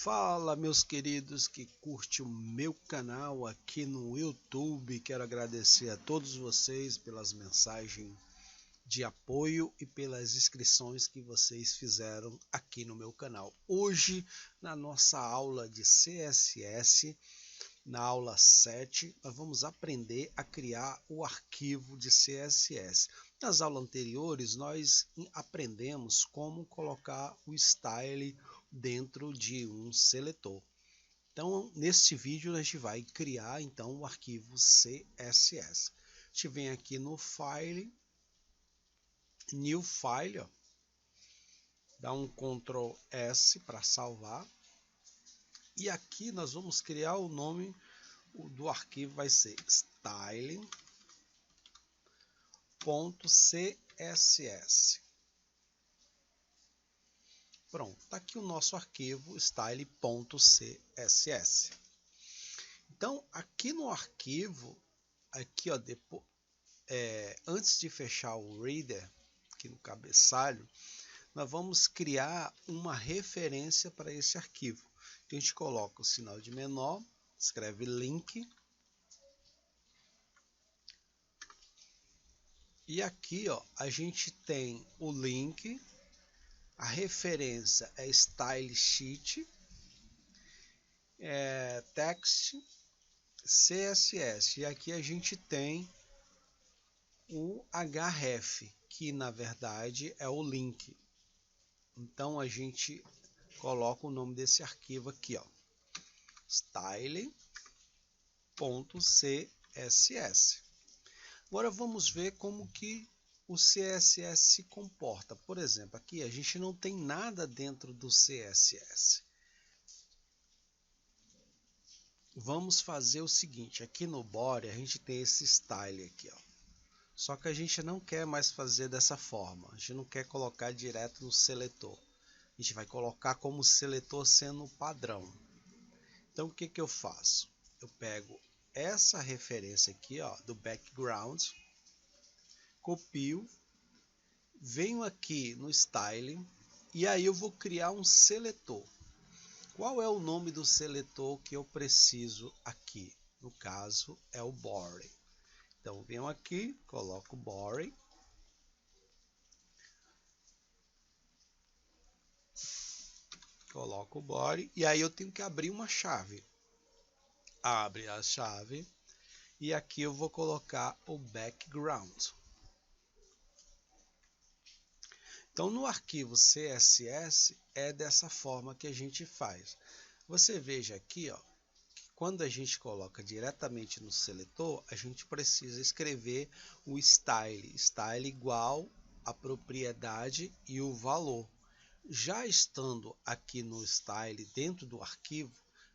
Fala, meus queridos que curte o meu canal aqui no YouTube. Quero agradecer a todos vocês pelas mensagens de apoio e pelas inscrições que vocês fizeram aqui no meu canal. Hoje, na nossa aula de CSS, na aula 7, nós vamos aprender a criar o arquivo de CSS. Nas aulas anteriores, nós aprendemos como colocar o style dentro de um seletor. Então, neste vídeo, a gente vai criar então o arquivo CSS. A gente vem aqui no File, New File, ó, dá um Ctrl S para salvar. E aqui nós vamos criar o nome do arquivo, vai ser style.css. Pronto, está aqui o nosso arquivo style.css. Então, aqui no arquivo, aqui ó, depois, antes de fechar o Reader, aqui no cabeçalho, nós vamos criar uma referência para esse arquivo. Então, a gente coloca o sinal de menor, escreve link. E aqui ó, a gente tem o link, a referência é style sheet, text, CSS. E aqui a gente tem o href, que na verdade é o link. Então a gente coloca o nome desse arquivo aqui, ó, style.css. Agora vamos ver como que o CSS se comporta. Por exemplo, aqui a gente não tem nada dentro do CSS. Vamos fazer o seguinte, aqui no body a gente tem esse style aqui, ó. Só que a gente não quer mais fazer dessa forma. A gente não quer colocar direto no seletor. A gente vai colocar como seletor sendo o padrão. Então o que que eu faço? Eu pego essa referência aqui, ó, do background, copio, venho aqui no style e aí eu vou criar um seletor. Qual é o nome do seletor que eu preciso aqui? No caso é o body. Então venho aqui, coloco o body. Coloco o body e aí eu tenho que abrir uma chave. Abre a chave e aqui eu vou colocar o background. Então no arquivo CSS é dessa forma que a gente faz. Você veja aqui, ó, que quando a gente coloca diretamente no seletor, a gente precisa escrever o style. Style igual a propriedade e o valor. Já estando aqui no style dentro do arquivo,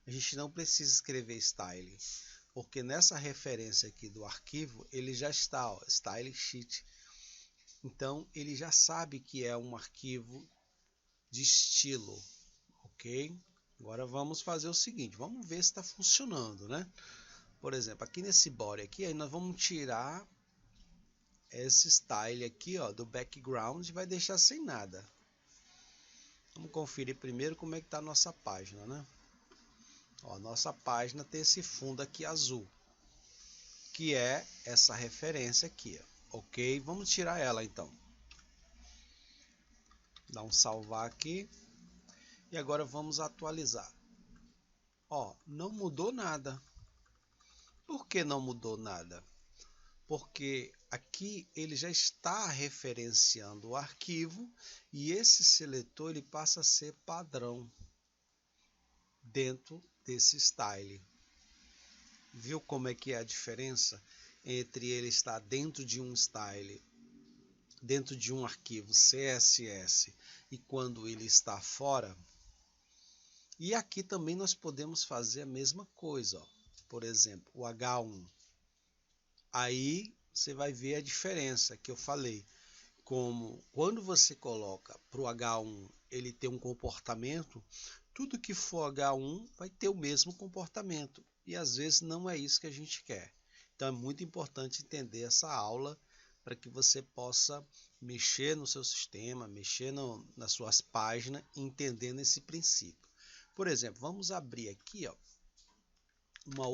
a gente não precisa escrever style, porque nessa referência aqui do arquivo ele já está, ó, style sheet. Então ele já sabe que é um arquivo de estilo, ok? Agora vamos fazer o seguinte, vamos ver se está funcionando, né? Por exemplo, aqui nesse body aqui, aí nós vamos tirar esse style aqui, ó, do background e vai deixar sem nada. Vamos conferir primeiro como é que está a nossa página, né? Ó, nossa página tem esse fundo aqui azul, que é essa referência aqui, ó. Ok? Vamos tirar ela então. Dá um salvar aqui. E agora vamos atualizar. Ó, não mudou nada. Por que não mudou nada? Porque aqui ele já está referenciando o arquivo e esse seletor ele passa a ser padrão dentro desse style. Viu como é que é a diferença entre ele estar dentro de um style, dentro de um arquivo CSS e quando ele está fora? E aqui também nós podemos fazer a mesma coisa, ó. Por exemplo, o H1. Aí você vai ver a diferença que eu falei. Como quando você coloca para o H1 ele tem um comportamento, tudo que for H1 vai ter o mesmo comportamento. E às vezes não é isso que a gente quer. Então é muito importante entender essa aula para que você possa mexer no seu sistema, mexer nas suas páginas, entendendo esse princípio. Por exemplo, vamos abrir aqui, ó, uma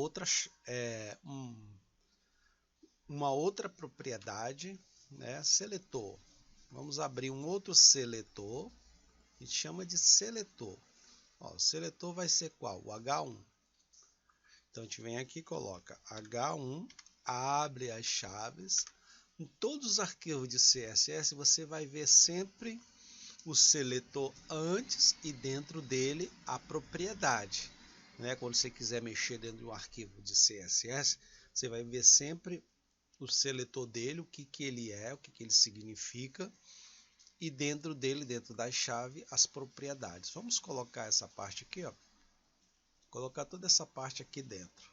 outra propriedade, né? Seletor. Vamos abrir um outro seletor, a gente chama de seletor. Ó, o seletor vai ser qual? O H1. Então a gente vem aqui e coloca H1, abre as chaves. Em todos os arquivos de CSS você vai ver sempre o seletor antes e dentro dele a propriedade. Né? Quando você quiser mexer dentro de um arquivo de CSS, você vai ver sempre o seletor dele, o que ele é, o que ele significa, e dentro dele, dentro da chave, as propriedades. Vamos colocar essa parte aqui, ó. Colocar toda essa parte aqui dentro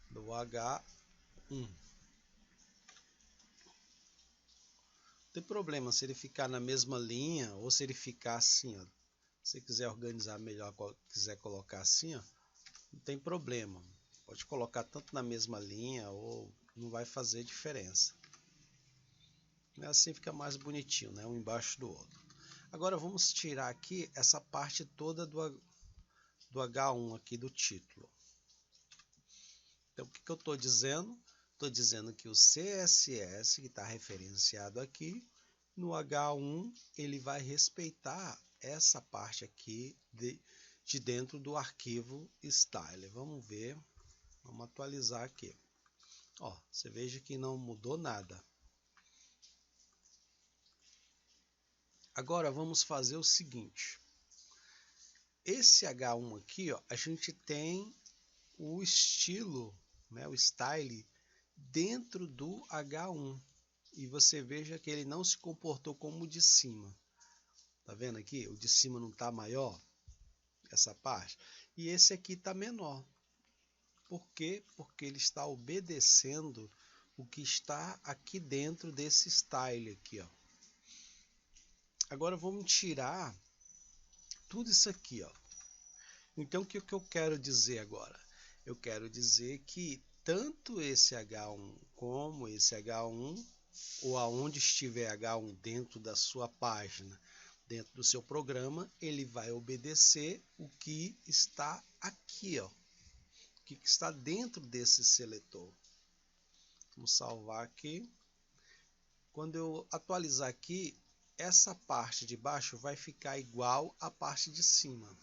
do H1. Não tem problema se ele ficar na mesma linha ou se ele ficar assim, ó. Se você quiser organizar melhor, quiser colocar assim, ó, não tem problema. Pode colocar tanto na mesma linha ou não vai fazer diferença. Assim fica mais bonitinho, né? Um embaixo do outro. Agora vamos tirar aqui essa parte toda do H1 aqui do título. Então o que eu estou dizendo? Estou dizendo que o CSS que está referenciado aqui no H1 ele vai respeitar essa parte aqui de dentro do arquivo style. Vamos ver, vamos atualizar aqui. Ó, você veja que não mudou nada. Agora vamos fazer o seguinte. Esse H1 aqui, ó, a gente tem o estilo, né, o style dentro do H1. E você veja que ele não se comportou como o de cima. Tá vendo aqui? O de cima não está maior, essa parte. E esse aqui está menor. Por quê? Porque ele está obedecendo o que está aqui dentro desse style aqui, ó. Agora vamos tirar tudo isso aqui, ó. Então o que eu quero dizer agora? Eu quero dizer que tanto esse H1 como esse H1, ou aonde estiver H1 dentro da sua página, dentro do seu programa, ele vai obedecer o que está aqui, ó. O que está dentro desse seletor. Vamos salvar aqui. Quando eu atualizar aqui, essa parte de baixo vai ficar igual à parte de cima.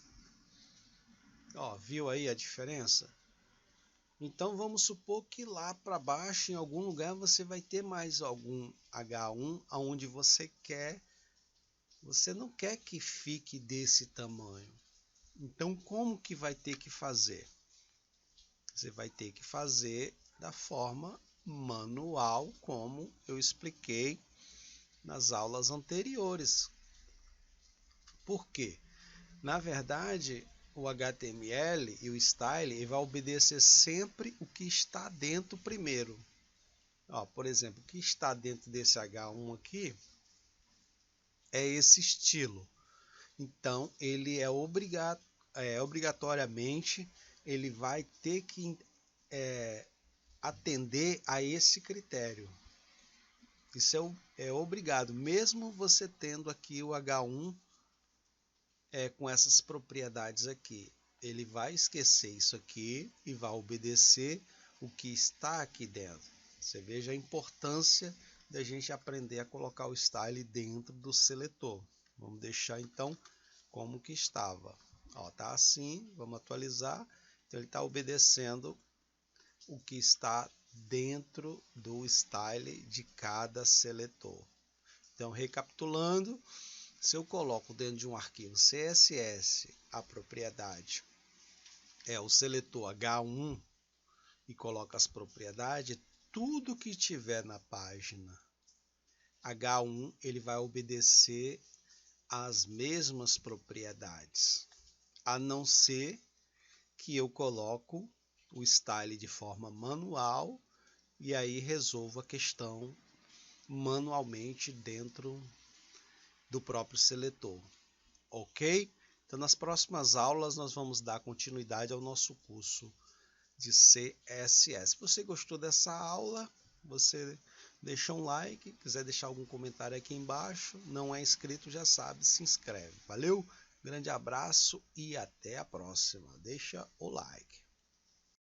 Ó, viu aí a diferença? Então vamos supor que lá para baixo, em algum lugar, você vai ter mais algum H1 aonde você não quer que fique desse tamanho. Então como que vai ter que fazer? Você vai ter que fazer da forma manual, como eu expliquei nas aulas anteriores. Por quê? Na verdade, o HTML e o style ele vai obedecer sempre o que está dentro primeiro. Ó, por exemplo, o que está dentro desse H1 aqui é esse estilo. Então, ele obrigatoriamente ele vai ter que atender a esse critério. Isso é obrigado, mesmo você tendo aqui o H1 com essas propriedades aqui. Ele vai esquecer isso aqui e vai obedecer o que está aqui dentro. Você veja a importância da gente aprender a colocar o style dentro do seletor. Vamos deixar então como que estava. Ó, tá assim, vamos atualizar. Então ele está obedecendo o que está dentro do style de cada seletor. Então, recapitulando, se eu coloco dentro de um arquivo CSS a propriedade é o seletor H1 e coloco as propriedades, tudo que tiver na página H1 ele vai obedecer às mesmas propriedades, a não ser que eu coloco o style de forma manual e aí resolvo a questão manualmente dentro do próprio seletor, ok? Então nas próximas aulas nós vamos dar continuidade ao nosso curso de CSS. Se você gostou dessa aula, você deixa um like, quiser deixar algum comentário aqui embaixo, não é inscrito já sabe, se inscreve. Valeu? Grande abraço e até a próxima. Deixa o like.